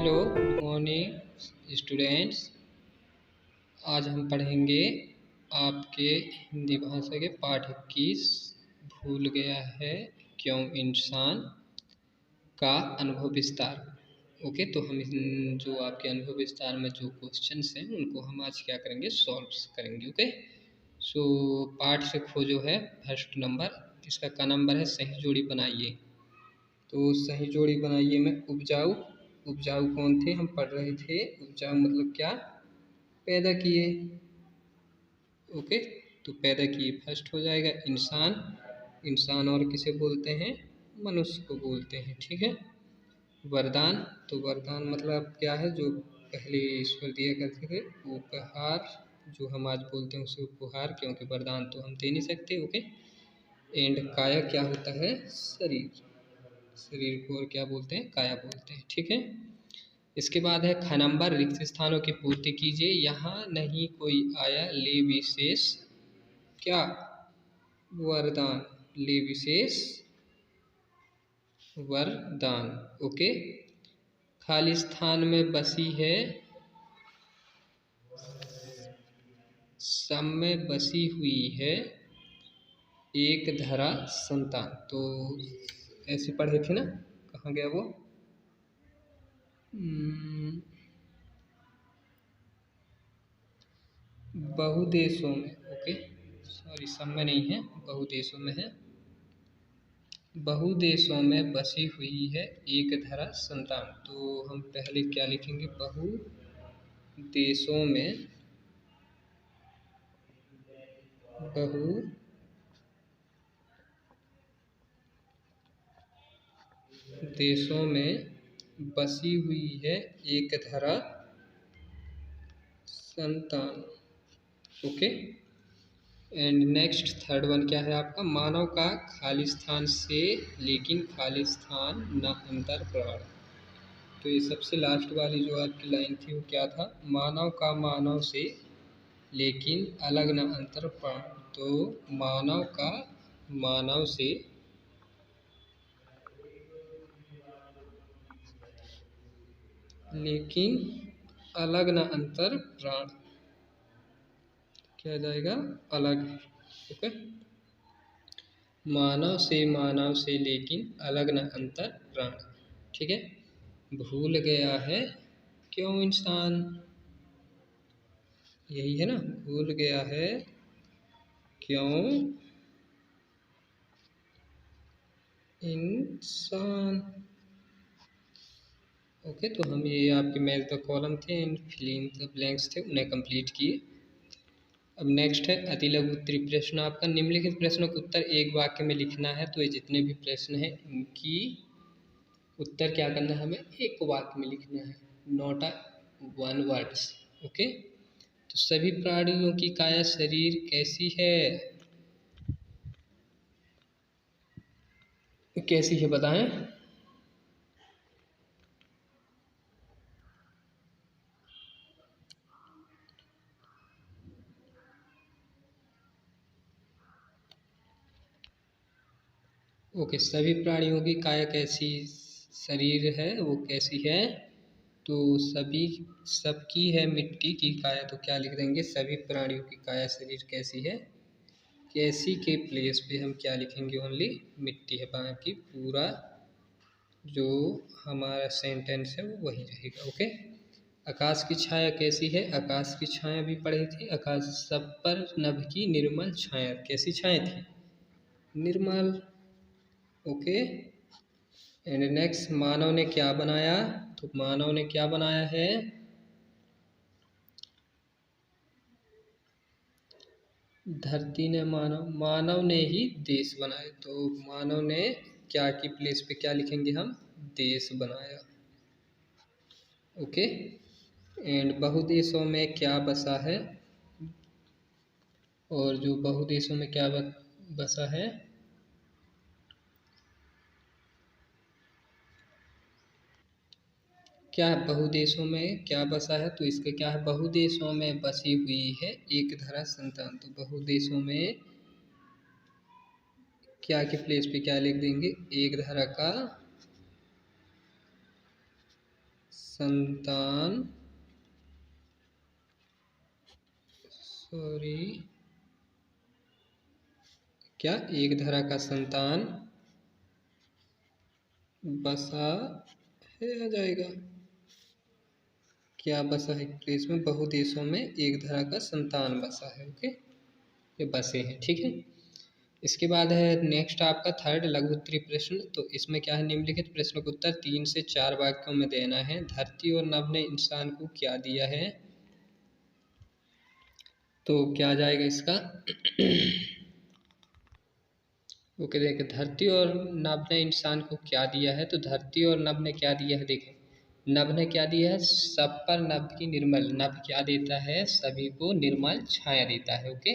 Hello, good morning students. आज हम पढ़ेंगे आपके हिंदी भाषा के पाठ 21 भूल गया है क्यों इंसान का अनुभव विस्तार। ओके, तो हम जो आपके अनुभव विस्तार में जो क्वेश्चंस हैं उनको हम आज क्या करेंगे, सॉल्व करेंगे। ओके, सो पाठ से खोजो है फर्स्ट नंबर, इसका का नंबर है सही जोड़ी बनाइए। तो सही जोड़ी बनाइए में उपजाऊ कौन थे, हम पढ़ रहे थे। उपजाऊ मतलब क्या, पैदा किए। ओके, तो पैदा किए फर्स्ट हो जाएगा इंसान और किसे बोलते हैं, मनुष्य को बोलते हैं। ठीक है। वरदान, तो वरदान मतलब क्या है, जो पहले ईश्वर दिया करते थे। उपहार, जो हम आज बोलते हैं उसे उपहार, क्योंकि वरदान तो हम दे नहीं सकते। ओके। एंड काया क्या होता है, शरीर को और क्या बोलते हैं, काया बोलते हैं। ठीक है। इसके बाद है ख नंबर, रिक्त स्थानों की पूर्ति कीजिए। यहाँ नहीं कोई आया, ले विशेष क्या, वरदान, ले विशेष वरदान। ओके। खाली स्थान में बसी है, सम में बसी हुई है एक धरा संतान। तो ऐसे पढ़े थे ना, कहाँ गया वो, बहुदेशों में। ओके, सॉरी, सब में नहीं है, बहुदेशों में है। बहुदेशों में बसी हुई है एक धरा संतान। तो हम पहले क्या लिखेंगे, बहुदेशों में, बहुदेशों में बसी हुई है एक धरा संतान। Okay. And next third one क्या है आपका, मानव का खाली स्थान से लेकिन खाली स्थान न अंतर प्राण। तो ये सबसे लास्ट वाली जो आपकी लाइन थी वो क्या था, मानव का मानव से लेकिन अलग न अंतर प्राण। तो मानव का मानव से लेकिन अलग न अंतर प्राण, क्या जाएगा, अलग। ओके, मानव से लेकिन अलग न अंतर प्राण। ठीक है। भूल गया है क्यों इंसान, यही है ना, भूल गया है क्यों इंसान। ओके, तो हम ये आपके मैच द कॉलम थे and fill in the blanks थे, उन्हें कंप्लीट किए। अब नेक्स्ट है अति लघु उत्तरी प्रश्न। आपका निम्नलिखित प्रश्नों का उत्तर एक वाक्य में लिखना है। तो ये जितने भी प्रश्न हैं इनकी उत्तर क्या करना है, हमें एक वाक्य में लिखना है, not a one words. Okay. तो सभी प्राणियों की काया शरीर कैसी है, कैसी है बताएं। ओके, सभी प्राणियों की काया कैसी शरीर है, वो कैसी है, तो सभी, सबकी है मिट्टी की काया। तो क्या लिख देंगे, सभी प्राणियों की काया शरीर कैसी है, कैसी के प्लेस पे हम क्या लिखेंगे, ओनली मिट्टी है, बाकी पूरा जो हमारा सेंटेंस है वो वही रहेगा। ओके। आकाश की छाया कैसी है, आकाश की छाया भी पढ़ी थी, आकाश सब पर नभ की निर्मल छाया, कैसी छाया थी, निर्मल। ओके। एंड नेक्स्ट, मानव ने क्या बनाया, तो मानव ने क्या बनाया है, धरती ने, मानव ने ही देश बनाए। तो मानव ने क्या की प्लेस पे क्या लिखेंगे हम, देश बनाया। ओके। एंड बहुदेशों में क्या बसा है, और जो बहुदेशों में क्या बसा है, क्या बहुदेशों में क्या बसा है, तो इसका क्या है, बहुदेशों में बसी हुई है एक धरा संतान। तो बहुदेशों में क्या के प्लेस पे क्या लिख देंगे, एक धरा का संतान, क्या एक धरा का संतान बसा है आ जाएगा। क्या बसा है तो इसमें बहुदेशों में एक धरा का संतान बसा है। ओके, ये बसे हैं। ठीक है, इसके बाद है नेक्स्ट आपका थर्ड लघु उत्तरीय प्रश्न। तो इसमें क्या है, निम्नलिखित प्रश्न का उत्तर 3 से 4 वाक्यों में देना है। धरती और नभ ने इंसान को क्या दिया है। तो क्या आ जाएगा इसका ओके, देखिए धरती और नभ ने इंसान को क्या दिया है। तो धरती और नभ ने क्या दिया है, देखें नभ ने क्या दिया है, सब पर नभ की निर्मल, नभ क्या देता है, सभी को निर्मल छाया देता है। ओके,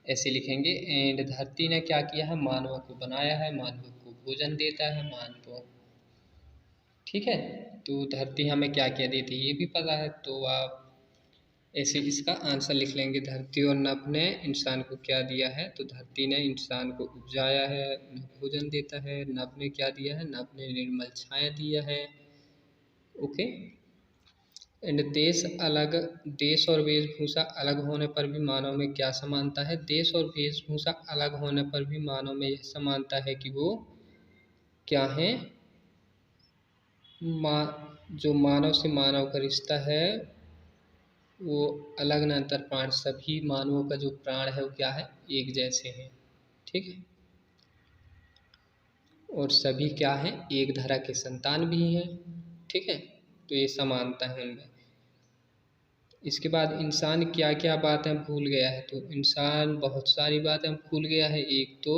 ऐसे लिखेंगे। एंड धरती ने क्या किया है, मानवों को बनाया है, मानवों को भोजन देता है, मानवों। ठीक है, तो धरती हमें क्या क्या देती है ये भी पता है, तो आप ऐसे इसका आंसर लिख लेंगे। धरती और नभ ने इंसान को क्या दिया है। तो धरती ने इंसान को उपजाया है, भोजन देता है। नभ ने क्या दिया है, नभ ने निर्मल छाया दिया है। ओके, एंड देश और वेशभूषा अलग होने पर भी मानव में क्या समानता है। देश और वेशभूषा अलग होने पर भी मानव में यह समानता है कि वो क्या है, जो मानव से मानव का रिश्ता है वो अलग न अंतर प्राण, सभी मानवों का जो प्राण है वो क्या है, एक जैसे हैं। ठीक है, और सभी क्या है, एक धरा के संतान भी हैं। ठीक है, तो ये समानता है उनमें। इसके बाद इंसान क्या क्या बातें भूल गया है। तो इंसान बहुत सारी बातें भूल गया है। एक तो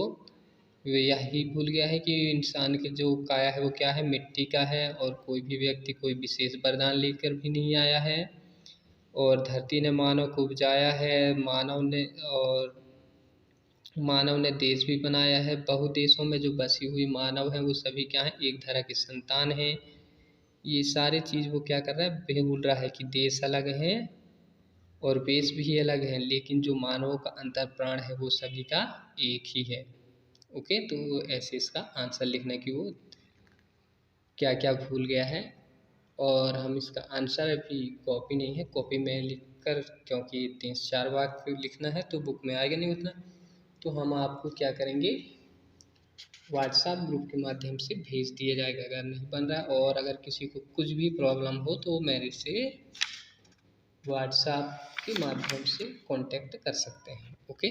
वे यही भूल गया है कि इंसान के जो काया है वो क्या है, मिट्टी का है, और कोई भी व्यक्ति कोई विशेष वरदान लेकर भी नहीं आया है। और धरती ने मानव को उपजाया है, मानव ने देश भी बनाया है। बहुदेशों में जो बसी हुई मानव है वो सभी क्या है, एक धरा के संतान हैं। ये सारे चीज़ वो क्या कर रहा है, भूल रहा है कि देश अलग है और वेश भी अलग है, लेकिन जो मानवों का अंतर प्राण है वो सभी का एक ही है। ओके, तो ऐसे इसका आंसर लिखने की वो क्या क्या भूल गया है। और हम इसका आंसर अभी कॉपी नहीं है, कॉपी में लिख कर, क्योंकि 3 से 4 वाक्य लिखना है तो बुक में आएगा नहीं उतना, तो हम आपको क्या करेंगे, व्हाट्सएप ग्रुप के माध्यम से भेज दिया जाएगा अगर नहीं बन रहा है। और अगर किसी को कुछ भी प्रॉब्लम हो तो मेरे से व्हाट्सएप के माध्यम से कांटेक्ट कर सकते हैं। ओके,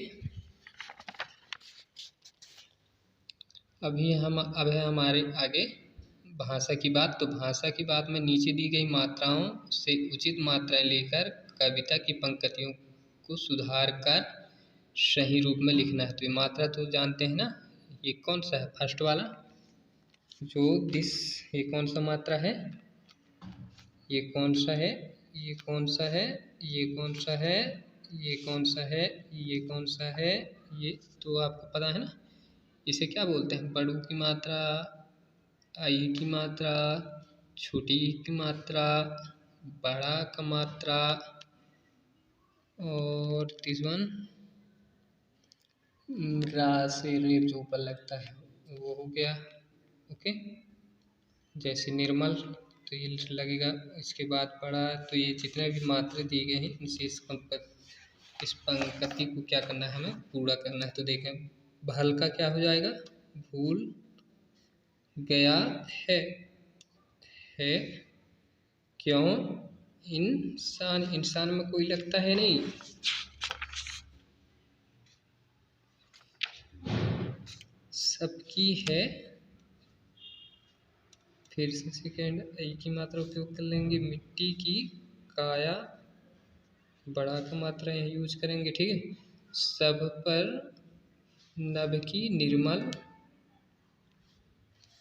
अब है हमारे आगे भाषा की बात। तो भाषा की बात में नीचे दी गई मात्राओं से उचित मात्राएं लेकर कविता की पंक्तियों को सुधार कर सही रूप में लिखना है। तो ये मात्रा तो जानते हैं ना, ये कौन सा है, फर्स्ट वाला जो दिस, ये कौन सा मात्रा है, ये कौन सा है, ये कौन सा है, ये कौन सा है, ये कौन सा है, ये कौन सा है, ये तो आपको पता है ना। इसे क्या बोलते हैं, बड़ू की मात्रा, आई की मात्रा, छोटी की मात्रा, बड़ा का मात्रा, और दिस वन रा से रेप जो ऊपर लगता है वो हो गया। ओके, जैसे निर्मल तो ये लगेगा। इसके बाद बड़ा, तो ये जितने भी मात्रा दी गए हैं इनसे इस पंक्ति को क्या करना है, हमें पूरा करना है। तो देखें भल का क्या हो जाएगा, भूल गया है क्यों इंसान में कोई लगता है नहीं, सबकी है। फिर से सेकेंड आई की मात्रा उपयोग कर लेंगे, मिट्टी की काया, बड़ा का मात्रा यहाँ यूज करेंगे। ठीक है, सब पर नभ की निर्मल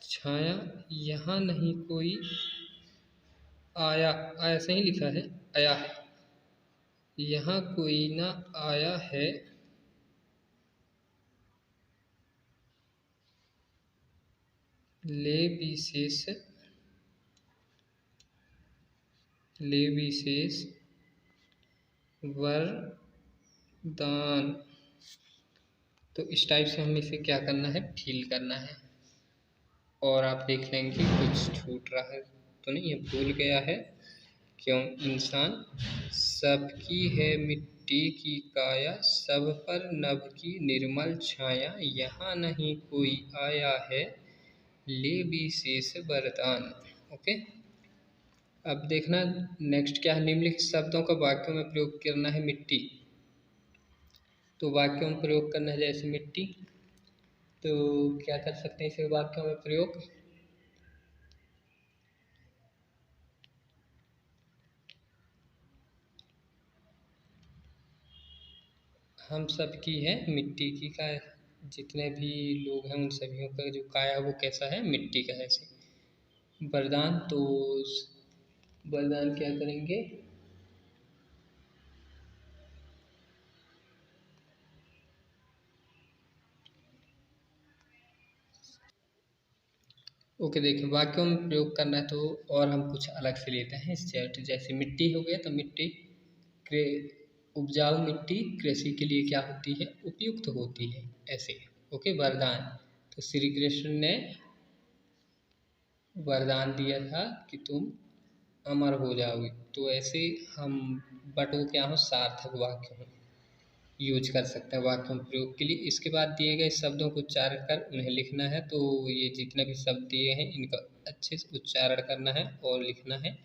छाया, यहाँ नहीं कोई आया, आया सही लिखा है, आया है, यहाँ कोई ना आया है, ले विशेष वरदान। तो इस टाइप से हमें इसे क्या करना है, फील करना है। और आप देख लेंगे कुछ छूट रहा है तो नहीं है, भूल गया है क्यों इंसान। सबकी है मिट्टी की काया, सब पर नभ की निर्मल छाया, यहाँ नहीं कोई आया है ले विशेष वरदान। ओके, अब देखना नेक्स्ट क्या है। निम्नलिखित शब्दों का वाक्यों में प्रयोग करना है मिट्टी। तो वाक्यों में प्रयोग करना है जैसे मिट्टी, तो क्या कर सकते हैं इसे वाक्यों में प्रयोग। हम सब की है मिट्टी की का, जितने भी लोग हैं उन सभी का जो काया वो कैसा है, मिट्टी का है। ऐसे वरदान, तो वरदान क्या करेंगे, ओके देखिए वाक्यों में प्रयोग करना है तो और हम कुछ अलग से लेते हैं इस चैप्ट। जैसे मिट्टी हो गया तो मिट्टी उपजाऊ मिट्टी कृषि के लिए क्या होती है, उपयुक्त होती है ऐसे। ओके, वरदान, तो श्री कृष्ण ने वरदान दिया था कि तुम अमर हो जाओगे, तो ऐसे हम बटो क्या हो, सार्थक वाक्य हो यूज कर सकते हैं वाक्यों में प्रयोग के लिए। इसके बाद दिए गए शब्दों को उच्चारण कर उन्हें लिखना है। तो ये जितने भी शब्द दिए हैं इनका अच्छे से उच्चारण करना है और लिखना है।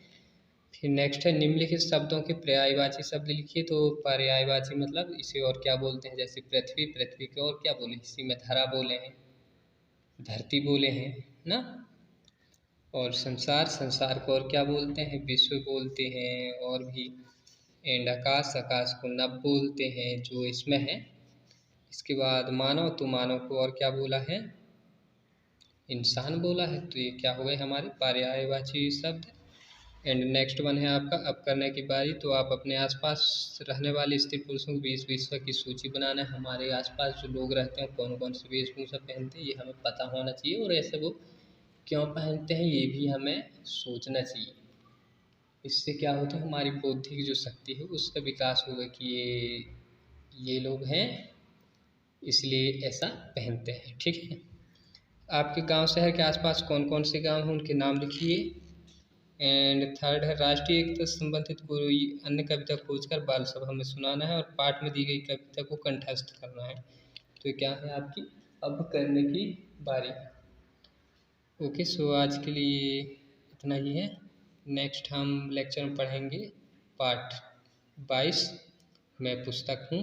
फिर नेक्स्ट है निम्नलिखित शब्दों के पर्यायवाची शब्द लिखिए। तो पर्यायवाची मतलब इसे और क्या बोलते हैं, जैसे पृथ्वी, पृथ्वी के और क्या बोले, इसी में धरा बोले हैं, धरती बोले हैं ना। और संसार, संसार को और क्या बोलते हैं, विश्व बोलते हैं। और भी एंड आकाश, आकाश को नभ बोलते हैं जो इसमें है। इसके बाद मानव, तो मानव को और क्या बोला है, इंसान बोला है। तो ये क्या हो गए हमारे पर्यायवाची शब्द। एंड नेक्स्ट वन है आपका अब करने की बारी। तो आप अपने आसपास रहने वाले स्त्री पुरुषों की वेशभूषा की सूची बनाना है। हमारे आसपास जो लोग रहते हैं कौन कौन सी वेशभूषा पहनते हैं ये हमें पता होना चाहिए, और ऐसे वो क्यों पहनते हैं ये भी हमें सोचना चाहिए। इससे क्या होता है, हमारी बौद्धिक जो शक्ति है उसका विकास होगा कि ये लोग हैं इसलिए ऐसा पहनते हैं। ठीक है, आपके गांव शहर के आसपास कौन कौन से गांव हैं उनके नाम लिखिए। एंड थर्ड है राष्ट्रीय एकता से संबंधित कोई अन्य कविता खोजकर बाल सभा में सुनाना है, और पाठ में दी गई कविता को कंठस्थ करना है। तो क्या है आपकी अब करने की बारी। ओके, सो आज के लिए इतना ही है। नेक्स्ट हम लेक्चर में पढ़ेंगे पार्ट 22। मैं पुस्तक हूँ,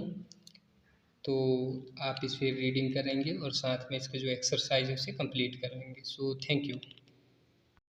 तो आप इस पर रीडिंग करेंगे और साथ में इसके जो एक्सरसाइज है उसे कंप्लीट करेंगे। So thank you.